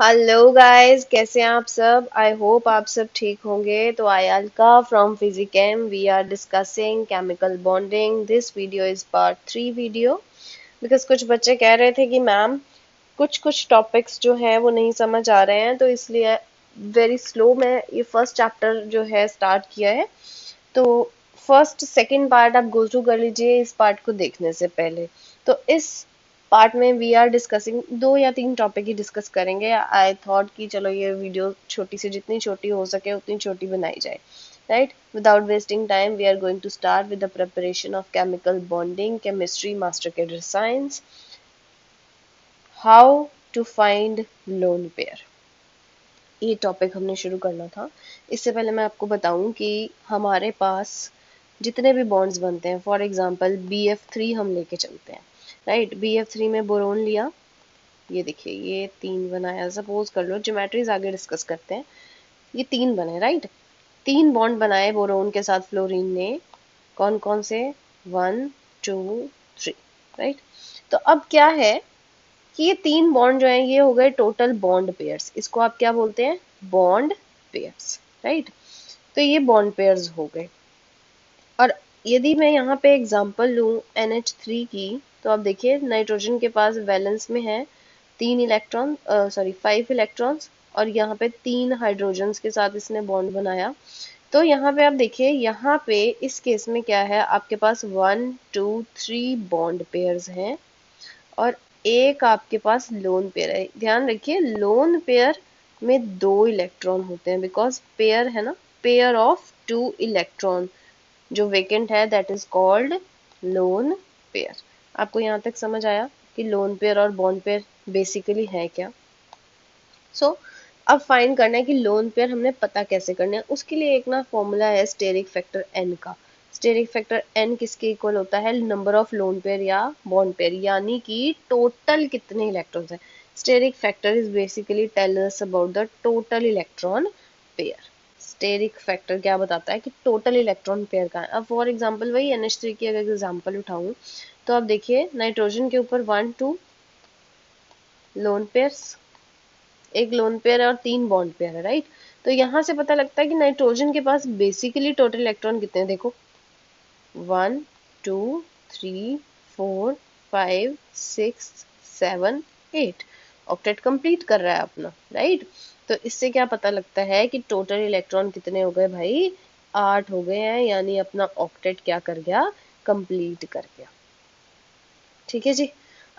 Hello guys, कैसे हैं आप सब। आई होप आप सब ठीक होंगे। तो I Alka from Physichem, we are discussing chemical bonding. This video is part 3 video. Because कुछ बच्चे कह रहे थे कि मैम कुछ कुछ टॉपिक्स जो है वो नहीं समझ आ रहे हैं, तो इसलिए वेरी स्लो में ये फर्स्ट चैप्टर जो है स्टार्ट किया है। तो फर्स्ट सेकंड पार्ट आप गो थ्रू कर लीजिए इस पार्ट को देखने से पहले। तो इस पार्ट में वी आर डिस्कसिंग 2 या 3 टॉपिक ही डिस्कस करेंगे। आई थॉट कि चलो ये वीडियो छोटी से जितनी छोटी हो सके उतनी छोटी बनाई जाए, right. Without wasting time we are going to start with the preparation of chemical bonding chemistry master cadet science. How to find lone pair, ये टॉपिक हमने शुरू करना था। इससे पहले मैं आपको बताऊं कि हमारे पास जितने भी बॉन्ड्स बनते हैं, फॉर एग्जांपल BF3 हम लेके चलते हैं, राइट। BF3 में बोरोन लिया, ये देखिए ये 3 बनाया। सपोज कर लो, ज्योमेट्रीज आगे डिस्कस करते हैं। ये 3 बने, राइट। 3 बॉन्ड बनाए बोरोन के साथ फ्लोरीन ने। कौन कौन से? 1 2 3, राइट। तो अब क्या है कि ये 3 बॉन्ड जो हैं ये हो गए टोटल बॉन्ड पेयर्स। इसको आप क्या बोलते हैं? Bond pairs, right. तो ये बॉन्ड पेयर्स हो गए। और यदि मैं यहाँ पे एग्जांपल लूँ NH3 की, तो आप देखिए नाइट्रोजन के पास वैलेंस में है 5 इलेक्ट्रॉन्स, और यहाँ पे 3 हाइड्रोजन्स के साथ इसने बॉन्ड बनाया। तो यहाँ पे आप देखिए, यहाँ पे इस केस में क्या है, आपके पास 1 2 3 बॉन्ड पेयर्स हैं और एक आपके पास लोन पेयर है। ध्यान रखिए, लोन पेयर में 2 इलेक्ट्रॉन होते हैं, बिकॉज पेयर है ना, पेयर ऑफ 2 इलेक्ट्रॉन जो वेकेंट है that is called lone pair. आपको यहाँ तक समझ आया कि लोन पेयर और बॉन्ड पेयर बेसिकली है क्या? सो अब फाइंड करना है कि लोन पेयर हमने पता कैसे करना है। उसके लिए एक ना फॉर्मूला है स्टेरिक फैक्टर एन का। स्टेरिक फैक्टर एन किसके इक्वल होता है? नंबर ऑफ लोन पेयर या बॉन्ड पेयर, यानी कि टोटल कितने इलेक्ट्रॉन्स हैं। Steric factor is basically tell us about the total electron pair. Steric factor क्या बताता है कि टोटल इलेक्ट्रॉन पेयर का है। अब फॉर एग्जांपल वही NH3 की अगर एग्जांपल उठाऊं, तो आप देखिए नाइट्रोजन के ऊपर 1 2 लोन पेयर्स, एक लोन पेयर है और 3 बॉन्ड पेयर है, राइट। तो यहाँ से पता लगता है कि नाइट्रोजन के पास बेसिकली टोटल इलेक्ट्रॉन कितने हैं। देखो 1 2 3 4 5 6 7 8, ऑक्टेट कंप्लीट कर रहा है अपना, राइट। तो इससे क्या पता लगता है कि टोटल इलेक्ट्रॉन कितने हो गए भाई? 8 हो गए हैं, यानी अपना ऑक्टेट क्या कर गया? कंप्लीट कर गया। ठीक है जी,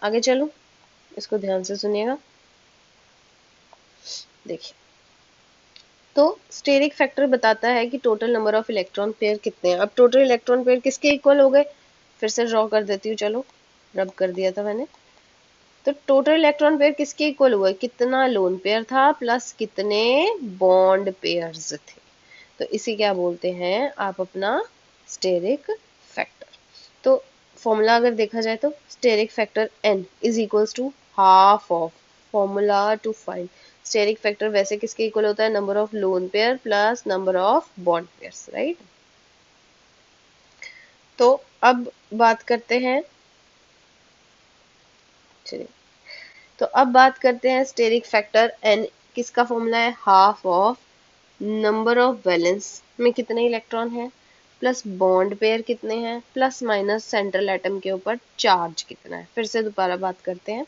आगे चलो, इसको ध्यान से सुनिएगा। देखिए, तो स्टेरिक फैक्टर बताता है कि total number of electron pair कितने हैं। अब टोटल इलेक्ट्रॉन पेयर किसके इक्वल हो गए? फिर से ड्रॉ कर देती हूँ, चलो, रब कर दिया था मैंने। तो टोटल इलेक्ट्रॉन पेयर किसके इक्वल हुआ? कितना लोन पेयर था प्लस कितने बॉन्ड पेयर्स थे। तो इसे क्या बोलते हैं आप? अपना स्टेरिक फैक्टर। तो फॉर्मूला अगर देखा जाए तो steric factor n is equals to half of, formula to find steric factor वैसे किसके इक्वल होता है? Number of lone pair plus number of bond pairs, right. तो अब बात करते हैं, चलिए, तो अब बात करते हैं स्टेरिक फैक्टर n किसका फॉर्मूला है? Half of number of valence में कितने इलेक्ट्रॉन है प्लस बॉन्ड पेयर कितने हैं प्लस माइनस सेंट्रल एटम के ऊपर चार्ज कितना है। फिर से दोबारा बात करते हैं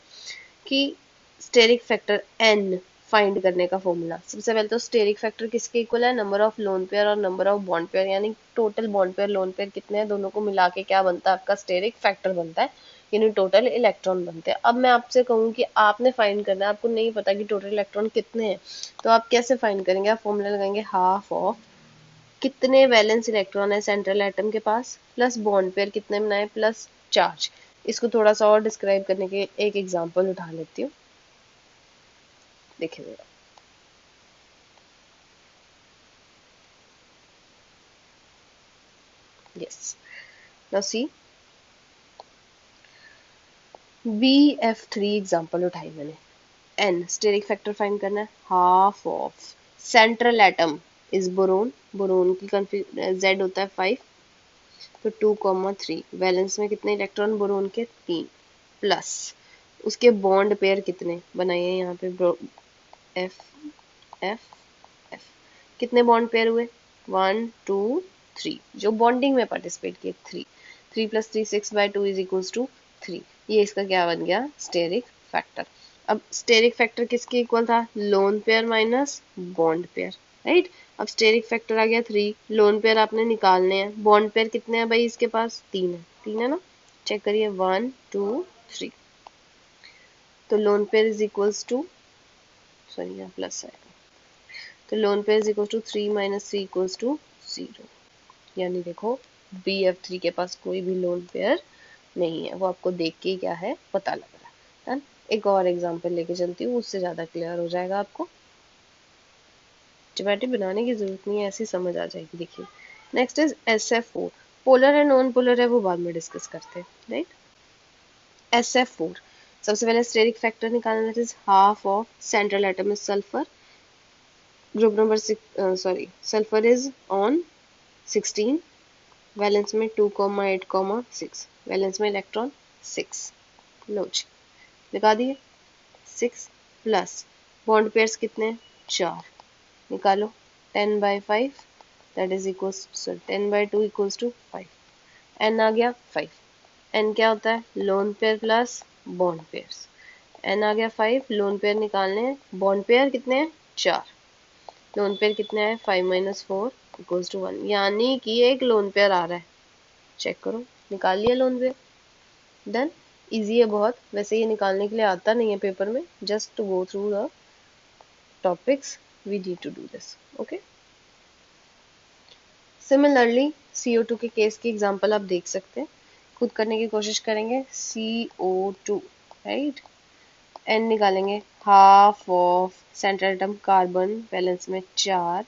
कि स्टेरिक फैक्टर n फाइंड करने का फॉर्मूला। सबसे पहले तो स्टेरिक फैक्टर किसके इक्वल है? नंबर ऑफ लोन पेयर और नंबर ऑफ बॉन्ड पेयर, यानी total bond pair lone pair कितने हैं, दोनों को मिला के क्या बनता है? आपका स्टेरिक फैक्टर बनता है, यानी टोटल इलेक्ट्रॉन बनते हैं। अब मैं आपसे कहूँ कि आपने फाइंड करना है, आपको नहीं पता कि टोटल इलेक्ट्रॉन कितने हैं, तो आप कैसे फाइंड करेंगे? आप फॉर्मूला लगाएंगे हाफ ऑफ कितने वैलेंस इलेक्ट्रॉन है सेंट्रल एटम के पास प्लस बॉन्ड पेयर कितने बनाए प्लस चार्ज। इसको थोड़ा सा और डिस्क्राइब करने के एक एग्जांपल उठा लेती हूँ, देखिए जरा। Yes, now see, BF3 example उठाई मैंने। n स्टेरिक फैक्टर फाइंड करना है, half of central atom is boron, boron की Z होता है 5, तो 2 3 वैलेंस में कितने इलेक्ट्रॉन बोरोन के? 3, प्लस उसके बॉन्ड पेयर कितने बनाइए यहाँ पे? F F F. कितने बॉन्ड पेयर हुए? 1 2 3, जो बॉन्डिंग में पार्टिसिपेट किए 3। 3 + 3 6/2 इज इक्वल्स टू 3। ये इसका क्या बन गया? Steric factor. अब स्टेरिक फैक्टर किसके इक्वल था? Lone pair minus bond pair, right. अब स्टेरिक फैक्टर आ गया 3, लोन पेयर आपने निकालने हैं, बॉन्ड पेयर कितने हैं भाई इसके पास? 3 है, 3 है ना। चेक करिए 1 2 3, तो lone pair is equals to, sorry यहाँ प्लस है, तो lone pair is equal to 3 - 3 equals to 0। यानी देखो BF3 के पास कोई भी लोन पेयर नहीं है, वो आपको देख के ही क्या है पता लग रहा है। डन। एक और एग्जांपल लेके चलती हूँ, उससे ज्यादा क्लियर हो जाएगा आपको। ज्योमेट्री बनाने की जरूरत नहीं है, ऐसी समझ आ जाएगी। देखिए नेक्स्ट इज SF4। पोलर है नॉन पोलर है वो बाद में डिस्कस करते हैं, राइट। SF4, सबसे पहले स्टेरिक फैक्टर निकालना, that is half of central atom is sulphur, group number 6, sorry sulphur is on 16, valence में 2,8,6, वैलेंस में इलेक्ट्रॉन 6। लो जी लगा दिए। 6 प्लस बॉन्ड पेयर्स कितने? 4। निकालो 10/5, that is equals, sorry 10/2 equals to 5। N आ गया 5। एन क्या होता है? Lone pair plus bond pairs. N आ गया 5, लोन पेयर निकालने हैं, बॉन्ड पेयर कितने हैं? 4। लोन पेयर कितने हैं? 5 - 4 इक्वल्स टू 1, यानी कि एक लोन पेयर आ रहा है। चेक करो, निकाल लिया लोन पेयर। डन। इजी है बहुत, वैसे ये निकालने के लिए आता नहीं है पेपर में, just to go through the topics we need to do this, okay. Similarly CO2 के केस की एग्जांपल आप देख सकते हैं, खुद करने की कोशिश करेंगे। CO2, right. एन निकालेंगे, half of central atom carbon, valence में 4।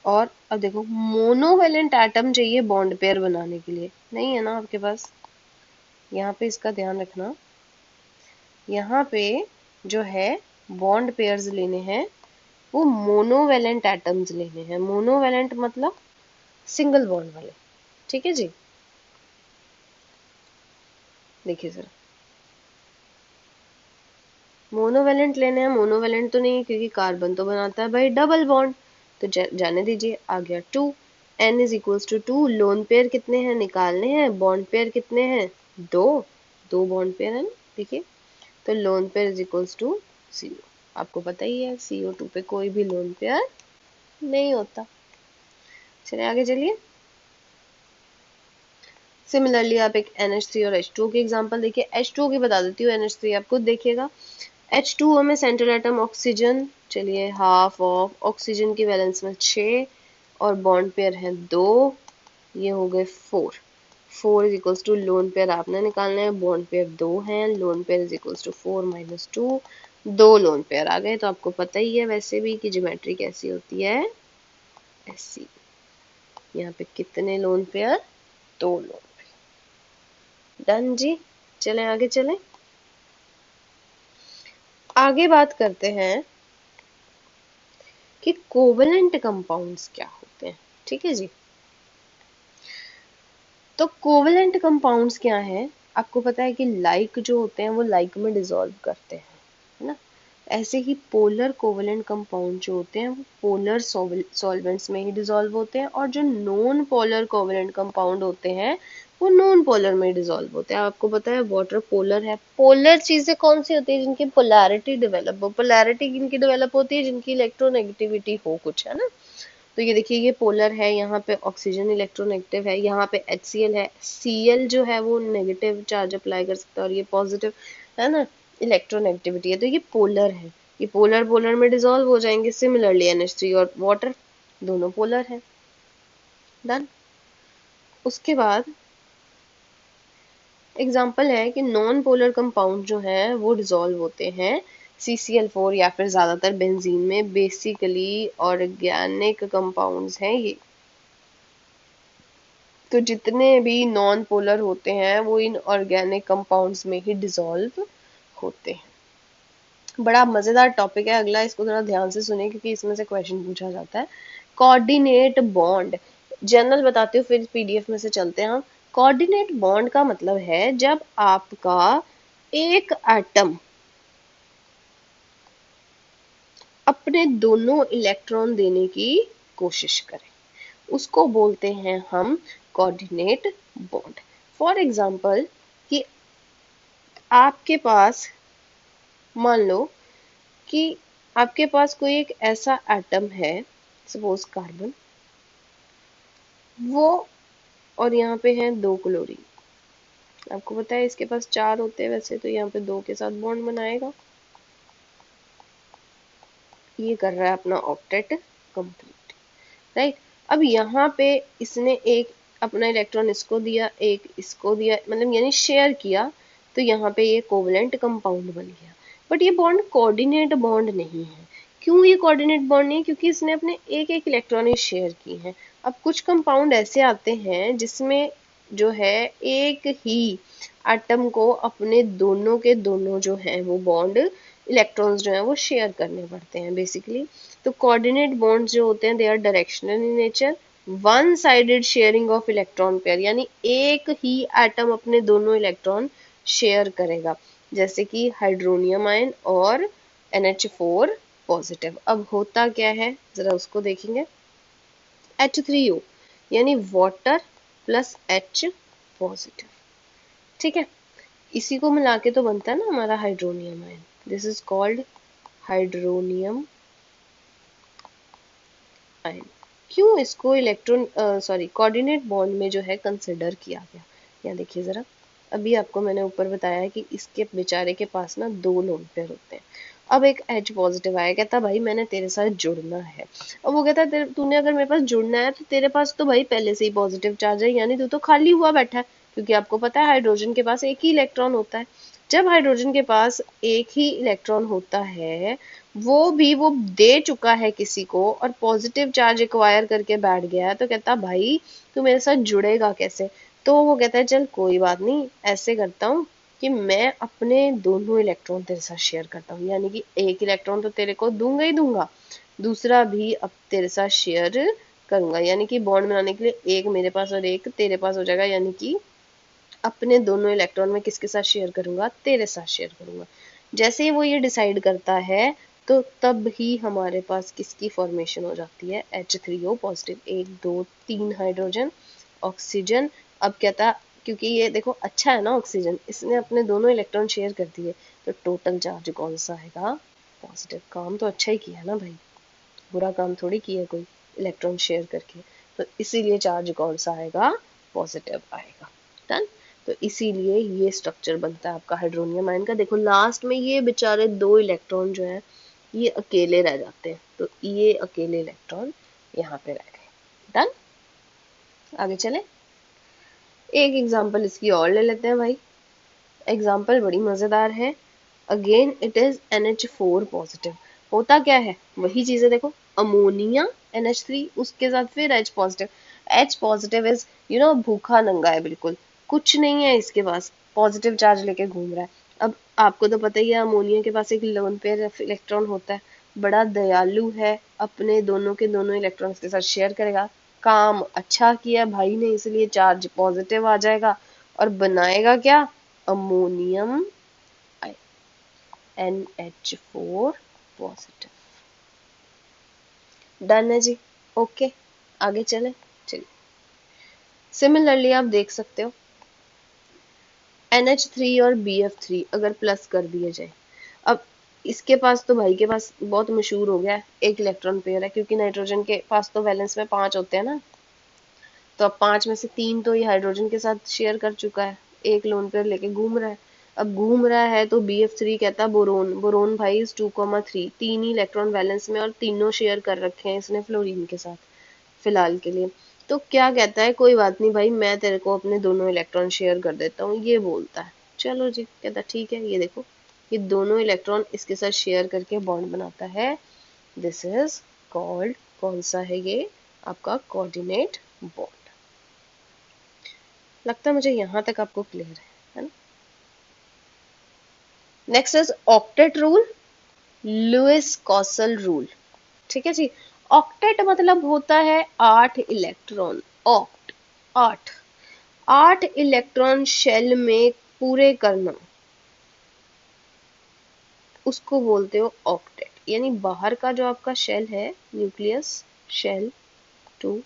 और अब देखो मोनोवेलेंट एटम चाहिए बॉन्ड पेयर बनाने के लिए, नहीं है ना आपके पास। यहाँ पे इसका ध्यान रखना, यहाँ पे जो है बॉन्ड पेयर्स लेने हैं वो मोनोवेलेंट एटम्स लेने हैं। मोनोवेलेंट मतलब सिंगल बॉन्ड वाले, ठीक है जी। देखिए जरा, मोनोवेलेंट लेने हैं, मोनोवेलेंट तो नहीं क्योंकि कार्बन तो बनाता है भाई डबल बॉन्ड, तो जाने दीजिए। आ गया 2, n is equals to 2। Lone pair कितने हैं निकालने हैं, बॉन्ड पेयर कितने हैं? 2, 2 बॉन्ड पेयर है ना, देखिए। तो lone pair is equals to 0। आपको पता ही है CO2 पे कोई भी लोन पेयर नहीं होता। चलिए आगे चलिए। सिमिलरली आप एक NH3 और H2O की एग्जांपल देखिए। H2O की बता देती हूँ, NH3 आप खुद देखिएगा। H2O में सेंट्रल एटम ऑक्सीजन, चलिए हाफ ऑफ ऑक्सीजन की वैलेंस में 6 और बॉन्ड पेयर है 2, ये हो गए 4। 4 is equals to lone pair आपने निकालना है, बॉन्ड पेयर 2 हैं, lone pair is equals to 4 - 2, 2 lone pair आ गए। तो आपको पता ही है वैसे भी कि ज्योमेट्री कैसी होती है, ऐसी। यहाँ पे कितने लोन पेयर? 2 लोन। डन जी। चलें आगे चलें। आगे बात करते हैं कि कोवेलेंट कंपाउंड्स क्या होते हैं, ठीक है जी। तो कोवेलेंट कंपाउंड्स क्या है? आपको पता है कि लाइक जो होते हैं वो लाइक में डिसॉल्व करते हैं, है ना। ऐसे ही पोलर कोवेलेंट कंपाउंड जो होते हैं वो पोलर सॉल्वेंट्स में ही डिसॉल्व होते हैं, और जो नॉन पोलर कोवेलेंट कंपाउंड होते हैं वो नॉन पोलर में डिसॉल्व होते हैं। आपको पता है वाटर पोलर है। पोलर चीजें कौन सी होती है? जिनकी पोलैरिटी डेवलप हो। पोलैरिटी किनकी डेवलप होती है? जिनकी इलेक्ट्रोनेगेटिविटी हो कुछ, है ना। तो ये देखिए ये पोलर है, यहाँ पे ऑक्सीजन इलेक्ट्रोनेगेटिव है, यहाँ पे HCl है। Cl जो है वो नेगेटिव चार्ज अप्लाई कर सकता है और ये पॉजिटिव, है ना, इलेक्ट्रोनेगेटिविटी है। तो ये पोलर है, ये पोलर पोलर में डिसॉल्व हो जाएंगे। सिमिलरली NH3 और वाटर दोनों पोलर है। डन। उसके बाद एग्जाम्पल है कि नॉन पोलर कंपाउंड जो है वो डिसॉल्व होते हैं CCl4 या फिर ज्यादातर बेंजीन में। बेसिकली ऑर्गेनिक कंपाउंड्स हैं ये। तो जितने भी नॉन पोलर होते हैं वो इन ऑर्गेनिक कंपाउंड्स में ही डिसॉल्व होते हैं। बड़ा मजेदार टॉपिक है अगला, इसको थोड़ा ध्यान से सुनिए क्योंकि इसमें से क्वेश्चन पूछा जाता है। कोऑर्डिनेट बॉन्ड, जनरल बताती हूँ फिर PDF में से चलते हैं हम। कोऑर्डिनेट बॉन्ड का मतलब है जब आपका एक एटम अपने दोनों इलेक्ट्रॉन देने की कोशिश करें, उसको बोलते हैं हम कोऑर्डिनेट बॉन्ड। फॉर एग्जाम्पल कि आपके पास, मान लो कि आपके पास कोई एक ऐसा एटम है, सपोज कार्बन, वो, और यहाँ पे है 2 क्लोरीन। आपको पता है इसके पास 4 होते हैं वैसे, तो यहाँ पे 2 के साथ बॉन्ड बनाएगा। ये कर रहा है अपना ऑक्टेट कंप्लीट, राइट। अब यहाँ पे इसने एक अपना इलेक्ट्रॉन इसको दिया, एक इसको दिया, मतलब यानी शेयर किया, तो यहाँ पे ये कोवलेंट कंपाउंड बन गया। बट ये बॉन्ड कोऑर्डिनेट बॉन्ड नहीं है। क्यों ये कोऑर्डिनेट बॉन्ड नहीं है? क्योंकि इसने अपने एक एक इलेक्ट्रॉन ही शेयर की हैं। अब कुछ कंपाउंड ऐसे आते हैं जिसमें जो है एक ही एटम को अपने दोनों के दोनों जो है वो बॉन्ड, इलेक्ट्रॉन्स जो है वो शेयर करने पड़ते हैं बेसिकली। तो कोऑर्डिनेट बॉन्ड्स जो होते हैं they are directional in nature, one sided sharing of electron pair, यानी एक ही एटम अपने दोनों इलेक्ट्रॉन शेयर करेगा, जैसे कि हाइड्रोनियम आयन और NH4 पॉजिटिव। अब होता क्या है जरा उसको देखेंगे। H3O यानी वाटर प्लस H पॉजिटिव, ठीक है। इसी को मिला के तो बनता है ना हमारा hydronium ion. This is called hydronium ion. क्यों इसको इलेक्ट्रॉन सॉरी कोऑर्डिनेट बॉन्ड में जो है कंसिडर किया गया? यहाँ देखिए जरा, अभी आपको मैंने ऊपर बताया है कि इसके बेचारे के पास ना 2 लोन पेयर होते हैं। अब एक H पॉजिटिव आया, कहता भाई मैंने तेरे साथ जुड़ना है। अब वो कहता है तूने अगर मेरे पास जुड़ना है तो तेरे पास तो भाई पहले से ही पॉजिटिव चार्ज है, यानी तू तो खाली हुआ बैठा है, क्योंकि आपको पता है हाइड्रोजन के पास एक ही इलेक्ट्रॉन होता है। जब हाइड्रोजन के पास एक ही इलेक्ट्रॉन होता है, वो भी वो दे चुका है किसी को और पॉजिटिव चार्ज एक्वायर करके बैठ गया है, तो कहता भाई तू मेरे साथ जुड़ेगा कैसे? तो वो कहता है चल कोई बात नहीं, ऐसे करता हूँ कि मैं अपने दोनों इलेक्ट्रॉन तेरे साथ शेयर करता हूँ, यानी कि एक इलेक्ट्रॉन तो तेरे को दूंगा ही दूंगा, दूसरा भी अब तेरे साथ शेयर करूंगा, यानी कि बॉन्ड बनाने के लिए एक मेरे पास और एक तेरे पास हो जाएगा, यानी कि अपने दोनों इलेक्ट्रॉन में किसके साथ शेयर करूंगा? तेरे साथ शेयर करूंगा। जैसे ही वो ये डिसाइड करता है तो तब ही हमारे पास किसकी फॉर्मेशन हो जाती है? H3O positive, 1 2 3 hydrogen, oxygen. अब क्या था, क्योंकि ये देखो अच्छा है ना ऑक्सीजन, इसने अपने दोनों इलेक्ट्रॉन शेयर कर दिए, तो टोटल चार्ज कौन सा आएगा? पॉजिटिव। काम तो अच्छा ही किया ना भाई, बुरा काम थोड़ी किया कोई इलेक्ट्रॉन शेयर करके, तो इसीलिए चार्ज कौन सा आएगा? पॉजिटिव आएगा। डन। तो इसीलिए ये स्ट्रक्चर बनता है आपका हाइड्रोनियम आयन का। देखो लास्ट में ये बेचारे 2 इलेक्ट्रॉन जो है ये अकेले रह जाते हैं, तो ये अकेले इलेक्ट्रॉन यहाँ पे रह गए। डन। आगे चले, एक एग्जांपल इसकी और ले लेते हैं भाई। एग्जांपल बड़ी मजेदार है। Again it is NH4 positive. होता क्या है, वही चीज है, देखो अमोनिया NH3, उसके साथ फिर H positive. H positive is भूखा नंगा है बिल्कुल, कुछ नहीं है इसके पास, पॉजिटिव चार्ज लेके घूम रहा है। अब आपको तो पता ही है अमोनिया के पास एक लोन पेयर इलेक्ट्रॉन होता है, बड़ा दयालु है, अपने दोनों के दोनों इलेक्ट्रॉन्स के साथ शेयर करेगा। काम अच्छा किया भाई ने, इसलिए चार्ज पॉजिटिव आ जाएगा और बनाएगा क्या? Ammonium NH4 positive. डन है जी, ओके। आगे चले, चलिए। सिमिलरली आप देख सकते हो NH3 और BF3 अगर प्लस कर दिए जाए, अब इसके पास तो भाई के पास बहुत मशहूर हो गया है, एक इलेक्ट्रॉन पेयर है, क्योंकि नाइट्रोजन के पास तो वैलेंस में 5 होते हैं ना, तो अब 5 में से 3 तो ये हाइड्रोजन के साथ शेयर कर चुका है, एक लोन पेयर लेके घूम रहा है। अब घूम रहा है तो BF3 कहता बोरोन, बोरोन भाई इज 2,3, 3 ही इलेक्ट्रॉन वैलेंस में और तीनों शेयर कर रखे हैं इसने फ्लोरीन के साथ फिलहाल के लिए। तो क्या कहता है, कोई बात नहीं भाई मैं तेरे को अपने दोनों इलेक्ट्रॉन शेयर कर देता हूँ, ये बोलता है। चलो जी, कहता ठीक है, ये देखो ये दोनों इलेक्ट्रॉन इसके साथ शेयर करके बॉन्ड बनाता है। दिस इज कॉल्ड, कौन सा है ये? आपका कोऑर्डिनेट बॉन्ड। लगता है मुझे यहाँ तक आपको क्लियर है ना? Next is octet rule, Lewis Kossel rule. ठीक है जी। ऑक्टेट मतलब होता है 8 इलेक्ट्रॉन, ऑक्ट 8, 8 इलेक्ट्रॉन शेल में पूरे करना, उसको बोलते हो ऑक्टेट। यानी बाहर का जो आपका शेल है, न्यूक्लियस शेल 2,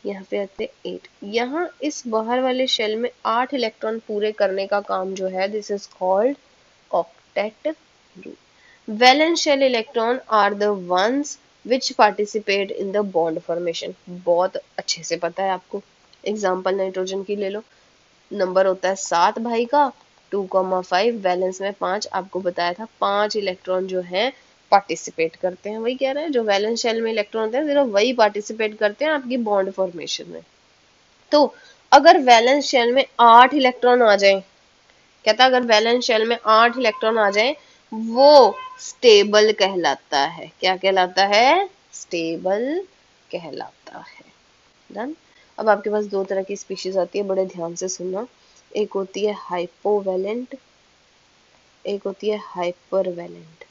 यहाँ पे आते 8। यहाँ इस बाहर वाले शेल में 8 इलेक्ट्रॉन पूरे करने का काम जो है, this is called octet group. Valence shell electron are the ones which participate in the bond formation. बहुत अच्छे से पता है आपको। एग्जाम्पल नाइट्रोजन की ले लो, नंबर होता है 7 भाई का, 2,5, वैलेंस में 5, आपको बताया था 5 इलेक्ट्रॉन जो है पार्टिसिपेट करते हैं। वही कह रहे हैं, जो वैलेंस शेल में इलेक्ट्रॉन होते हैं सिर्फ वही पार्टिसिपेट करते हैं आपकी बॉन्ड फॉर्मेशन में। तो अगर वैलेंस शेल में 8 इलेक्ट्रॉन आ जाए, कहता अगर वैलेंस शेल में 8 इलेक्ट्रॉन आ जाए, वो स्टेबल कहलाता है। क्या कहलाता है? स्टेबल कहलाता है। डन। अब आपके पास दो तरह की स्पीशीज आती है, बड़े ध्यान से सुनना। एक होती है हाइपोवैलेंट, एक होती है हाइपरवैलेंट।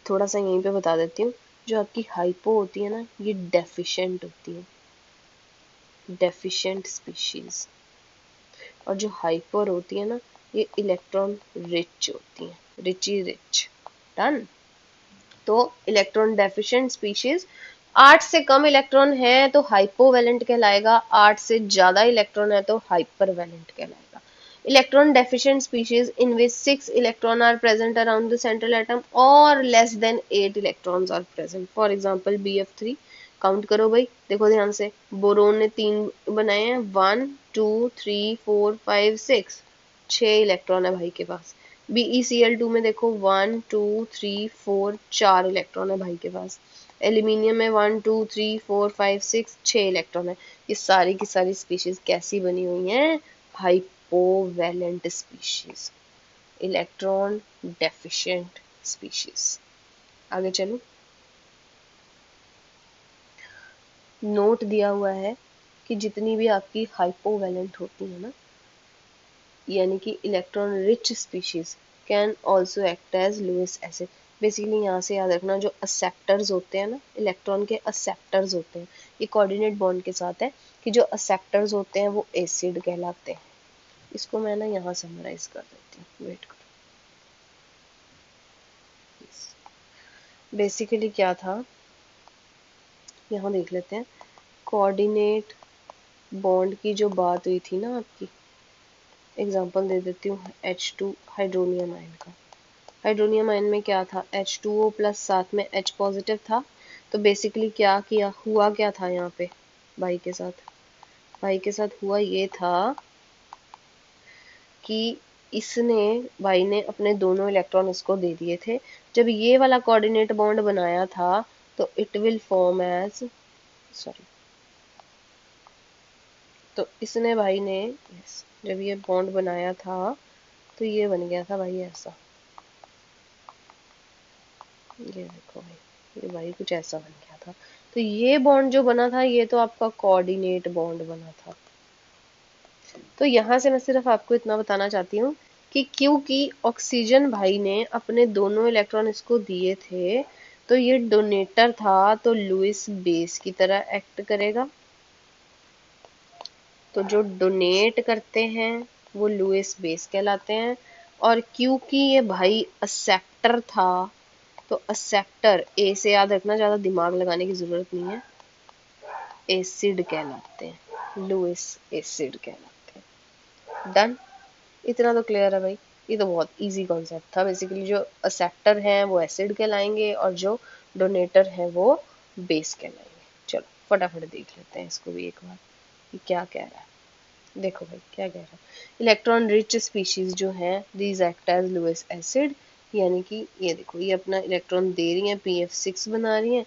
थोड़ा सा यहीं पे बता देती हूँ, जो आपकी हाइपो होती है ना, ये डेफिशिएंट होती है, डेफिशिएंट स्पीशीज। और जो हाइपर होती है ना, ये इलेक्ट्रॉन रिच होती है, रिची रिच। डन। तो इलेक्ट्रॉन डेफिशिएंट स्पीशीज, 8 से कम इलेक्ट्रॉन है तो हाइपोवैलेंट कहलाएगा, 8 से ज्यादा इलेक्ट्रॉन है तो हाइपरवैलेंट कहलाएगा। Electron deficient species in which 6 electron are present around the central atom और less than 8 electrons are present. For example BF3। Count करो भाई, देखो ध्यान से। बोरोन ने 3 बनाए हैं, 1 2 3 4 5 6, 6 इलेक्ट्रॉन है भाई के पास। BeCl2 में देखो 1 2 3 4, 4 इलेक्ट्रॉन है भाई के पास। एल्यूमिनियम में 1 2 3 4 5 6, 6 इलेक्ट्रॉन है। ये सारी की सारी स्पीशीज कैसी बनी हुई हैं? हाइपोवैलेंट स्पीशीज, इलेक्ट्रॉन डेफिशिएंट स्पीशीज। आगे चलो। नोट दिया हुआ है कि जितनी भी आपकी हाइपोवैलेंट होती है ना, यानी कि electron rich species, can also act as Lewis acid. Basically यहाँ से याद रखना, जो एक्सेप्टर्स होते हैं ना, इलेक्ट्रॉन के एक्सेप्टर्स होते हैं, ये कोऑर्डिनेट बॉन्ड के साथ है कि जो एक्सेप्टर्स होते हैं वो एसिड कहलाते हैं। इसको मैं ना यहाँ समराइज कर देती हूँ, वेट करो। बेसिकली क्या था, यहाँ देख लेते हैं। कोऑर्डिनेट बॉन्ड की जो बात हुई थी ना आपकी, एग्जांपल दे देती हूँ H2 हाइड्रोनियम आयन का। हाइड्रोनियम आयन में क्या था, H2O प्लस साथ में H पॉजिटिव था। तो बेसिकली क्या किया, हुआ क्या था यहाँ पे भाई के साथ, भाई के साथ हुआ ये था कि इसने, भाई ने अपने दोनों इलेक्ट्रॉन इसको दे दिए थे। जब ये वाला कोऑर्डिनेट बॉन्ड बनाया था तो it will form as, sorry, तो इसने भाई ने, yes, जब ये बॉन्ड बनाया था तो ये बन गया था भाई ऐसा। ये देखो भाई, ये भाई कुछ ऐसा बन गया था। तो ये बॉन्ड जो बना था, ये तो आपका कोऑर्डिनेट बॉन्ड बना था। तो यहाँ से मैं सिर्फ आपको इतना बताना चाहती हूँ कि क्योंकि ऑक्सीजन भाई ने अपने दोनों इलेक्ट्रॉन इसको दिए थे, तो ये डोनेटर था, तो लुईस बेस की तरह एक्ट करेगा। तो जो डोनेट करते हैं वो लुईस बेस कहलाते हैं। और क्योंकि ये भाई एक्सेप्टर था, तो एक्सेप्टर, ए से याद रखना, ज्यादा दिमाग लगाने की जरूरत नहीं है, एसिड कहलाते हैं, लुईस एसिड कहलाते हैं। डन। इतना तो क्लियर है भाई। ये तो बहुत इजी कॉन्सेप्ट था। बेसिकली जो एक्सेप्टर हैं वो एसिड कहलाएंगे और जो डोनेटर हैं वो बेस कहलाएंगे। चलो फटाफट देख लेते हैं इसको भी एक बार कि क्या कह रहा है। देखो भाई क्या कह रहा है, इलेक्ट्रॉन रिच स्पीशीज जो है, these act as Lewis acid. यानी कि ये देखो, ये अपना इलेक्ट्रॉन दे रही है, PF6 बना रही है।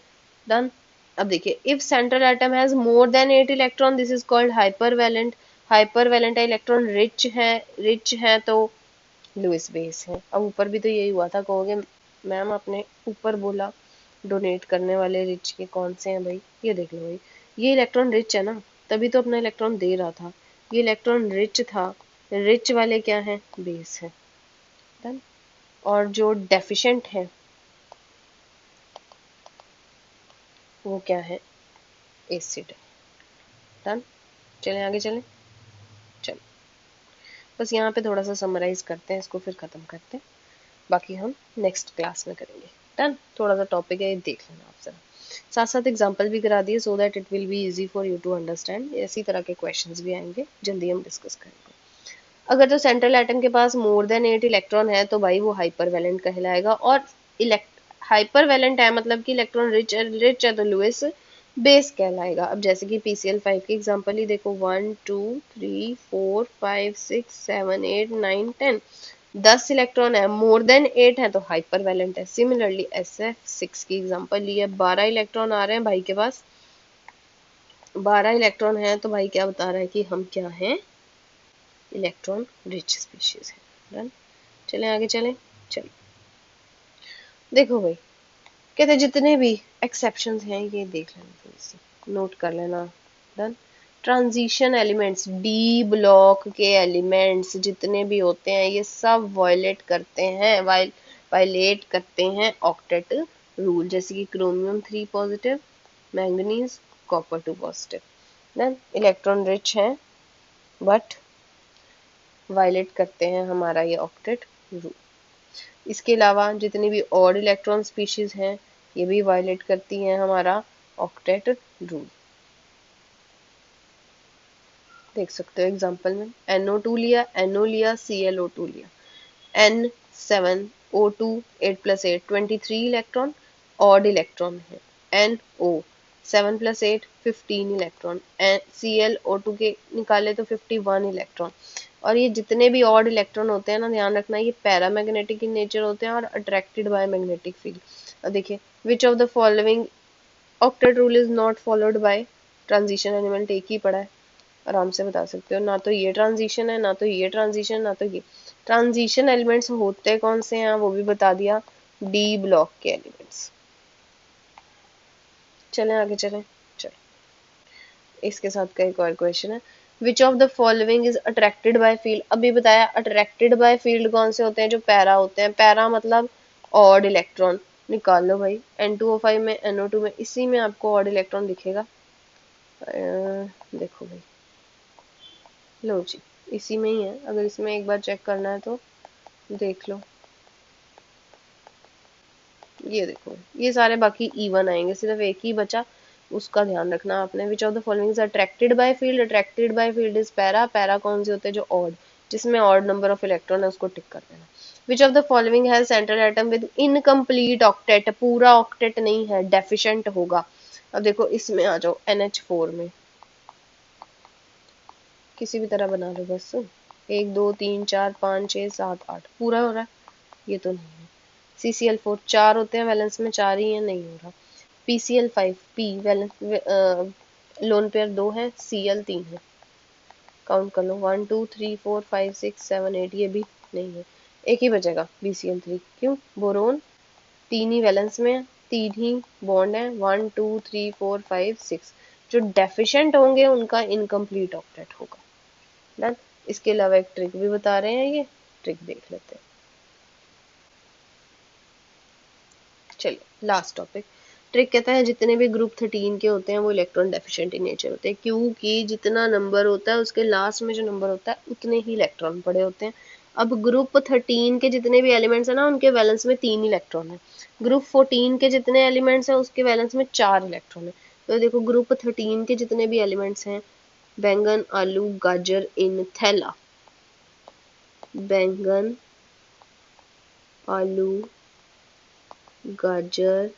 डन। अब देखिए, if central atom has more than 8 electron, this is called hypervalent. Hypervalent है, इलेक्ट्रॉन रिच है तो लुईस बेस है। अब ऊपर भी तो यही हुआ था, कहोगे मैम आपने ऊपर बोला डोनेट करने वाले रिच के कौन से हैं भाई, ये देख लो भाई, ये इलेक्ट्रॉन रिच है ना, तभी तो अपना इलेक्ट्रॉन दे रहा था। ये इलेक्ट्रॉन रिच था, रिच वाले क्या है, बेस है। डन। और जो डेफिशिएंट है वो क्या है, एसिड। डन। चलें आगे चलें। चलो बस यहाँ पे थोड़ा सा समराइज करते हैं इसको, फिर खत्म करते हैं, बाकी हम नेक्स्ट क्लास में करेंगे। डन, थोड़ा सा टॉपिक है, ये देख लेना आप जरा, साथ साथ एग्जांपल भी करा दिए so that it will be easy for you to understand. इसी तरह के क्वेश्चंस भी आएंगे, जल्दी हम डिस्कस करेंगे। अगर तो सेंट्रल एटम के पास मोर देन 8 इलेक्ट्रॉन है तो भाई वो हाइपर वैलेंट कहलाएगा, और हाइपर वैलेंट है मतलब कि इलेक्ट्रॉन रिच है तो लुईस बेस कहलाएगा। अब जैसे कि PCl5 की एग्जांपल ही देखो, 1 2 3 4 5 6 7 8 9 10, 10 इलेक्ट्रॉन है, मोर देन 8 है तो हाइपर वैलेंट है। सिमिलरली SF6 की एग्जांपल ली है, 12 इलेक्ट्रॉन आ रहे हैं भाई के पास, 12 इलेक्ट्रॉन है तो भाई क्या बता रहा है कि हम क्या हैं, इलेक्ट्रॉन रिच स्पीशीज है। डन, चलें आगे चलें। चलो देखो भाई, कहते हैं जितने भी एक्सेप्शंस हैं ये देख लेना, थोड़ी सी नोट कर लेना। Done, transition elements, D block के एलिमेंट्स जितने भी होते हैं ये सब वायलेट करते हैं ऑक्टेट रूल, जैसे कि chromium 3 positive, manganese, copper 2 positive. Then electron rich है बट वायलेट करते हैं हमारा ये ऑक्टेट रूल। इसके अलावा जितनी भी ऑड इलेक्ट्रॉन स्पीशीज हैं ये भी वायलेट करती हैं हमारा ऑक्टेट रूल। देख सकते हो एग्जांपल में, NO2 लिया, NO लिया, ClO2 लिया, N7O2 8 + 8 23 इलेक्ट्रॉन ऑड इलेक्ट्रॉन है, NO 7 + 8 15 इलेक्ट्रॉन, ClO2 के निकाले तो 51 इलेक्ट्रॉन। और ये जितने भी ऑड इलेक्ट्रॉन होते हैं ना, ध्यान रखना ये पैरामैग्नेटिक इन नेचर होते हैं और अट्रैक्टेड बाय मैग्नेटिक फील्ड। अब देखिए, विच of the following octet rule is not followed by transition element, एक ही पड़ा है, आराम से बता सकते हो, ना तो ये ट्रांजिशन है, ना तो ये ट्रांजिशन, ना तो ये। ट्रांजिशन एलिमेंट्स होते कौन से हैं वो भी बता दिया, डी ब्लॉक के एलिमेंट्स। चलें आगे चलें। चलो इसके साथ का एक और क्वेश्चन है, विच of the following is attracted by field. अभी बताया अट्रैक्टेड बाय फील्ड कौन से होते हैं, जो पैरा होते हैं, पैरा मतलब ऑड इलेक्ट्रॉन। निकाल लो भाई, N2O5 में, NO2 में, इसी में आपको ऑड इलेक्ट्रॉन दिखेगा। देखो भाई, लो जी, इसी में ही है, अगर इसमें एक बार चेक करना है तो देख लो, ये देखो, ये सारे बाकी इवन आएंगे, सिर्फ एक ही बचा, उसका ध्यान रखना आपने। विच of the following is attracted by field, attracted by field is para, para कौन से होते हैं, जो ऑड, जिसमें ऑड नंबर ऑफ इलेक्ट्रॉन है उसको टिक कर देना। विच of the following has central atom with incomplete octet, पूरा ऑक्टेट नहीं है, डेफिशिएंट होगा। अब देखो इसमें आ जाओ, NH4 में किसी भी तरह बना लो बस, 1 2 3 4 5 6 7 8 पूरा हो रहा है, ये तो नहीं है। CCl4 4 होते हैं वैलेंस में, 4 ही है, नहीं हो रहा। PCl5 P valence lone pair 2 है, Cl 3 है, काउंट कर लो, 1 2 3 4 5 6 7 8, ये भी नहीं है। एक ही बचेगा BCl3, क्यों, बोरोन 3 ही वैलेंस में है, 3 ही बॉन्ड है, 1 2 3 4 5 6, जो डेफिशिएंट होंगे उनका इनकम्प्लीट ऑक्टेट होगा। डन, इसके अलावा एक ट्रिक भी बता रहे हैं, ये ट्रिक देख लेते हैं। चलिए लास्ट टॉपिक, ट्रिक कहता है जितने भी ग्रुप 13 के होते हैं वो इलेक्ट्रॉन डेफिशिएंट इन नेचर होते हैं, क्योंकि जितना नंबर होता है उसके लास्ट में जो नंबर होता है उतने ही इलेक्ट्रॉन पड़े होते हैं। अब ग्रुप 13 के जितने भी एलिमेंट्स हैं ना, उनके वैलेंस में 3 इलेक्ट्रॉन है। ग्रुप 14 के जितने एलिमेंट्स हैं उसके वैलेंस में 4 इलेक्ट्रॉन है। तो देखो ग्रुप 13 के जितने भी एलिमेंट्स हैं, बैंगन आलू गाजर इन थैला, बैंगन आलू गाजर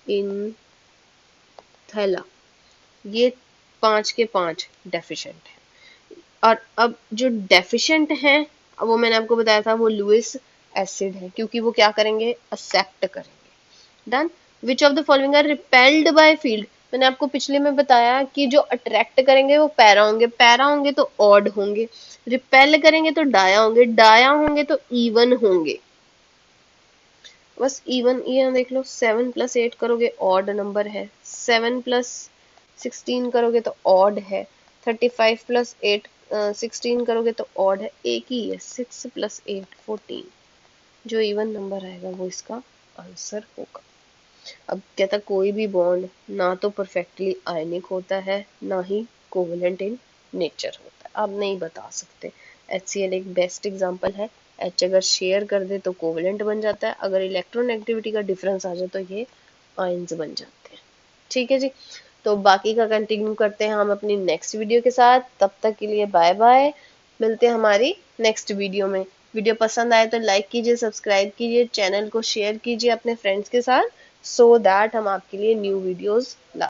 इन थैला, ये 5 के 5 डेफिशिएंट है। और अब जो डेफिशिएंट हैं, वो मैंने आपको बताया था वो लुईस एसिड है, क्योंकि वो क्या करेंगे, एक्सेप्ट करेंगे। Done, which of the following are repelled by field. मैंने आपको पिछले में बताया कि जो अट्रैक्ट करेंगे वो पैरा होंगे, पैरा होंगे तो ऑड होंगे, रिपेल करेंगे तो डाया होंगे, डाया होंगे तो इवन होंगे। बस इवन, ये देख लो, 7 + 8 करोगे ऑड नंबर है, 7 + 16 करोगे तो ऑड है, 35 + 8 16 करोगे तो ऑड है, एक ही है, 6 + 8 14, जो इवन नंबर आएगा वो इसका आंसर होगा। अब कहता कोई भी बॉन्ड ना तो परफेक्टली आयनिक होता है ना ही कोवेलेंट इन नेचर होता है, आप नहीं बता सकते। HCl एक बेस्ट एग्जांपल है, एच अगर शेयर कर दे तो कोवेलेंट बन जाता है, अगर इलेक्ट्रोनेगेटिविटी का डिफरेंस आ जाए तो ये आयंस बन जाते हैं। ठीक है जी, तो बाकी का कंटिन्यू करते हैं हम अपनी नेक्स्ट वीडियो के साथ। तब तक के लिए बाय बाय, मिलते हैं हमारी नेक्स्ट वीडियो में। वीडियो पसंद आए तो लाइक कीजिए, सब्सक्राइब कीजिए, चैनल को शेयर कीजिए अपने फ्रेंड्स के साथ, सो दैट हम आपके लिए न्यू वीडियोस ला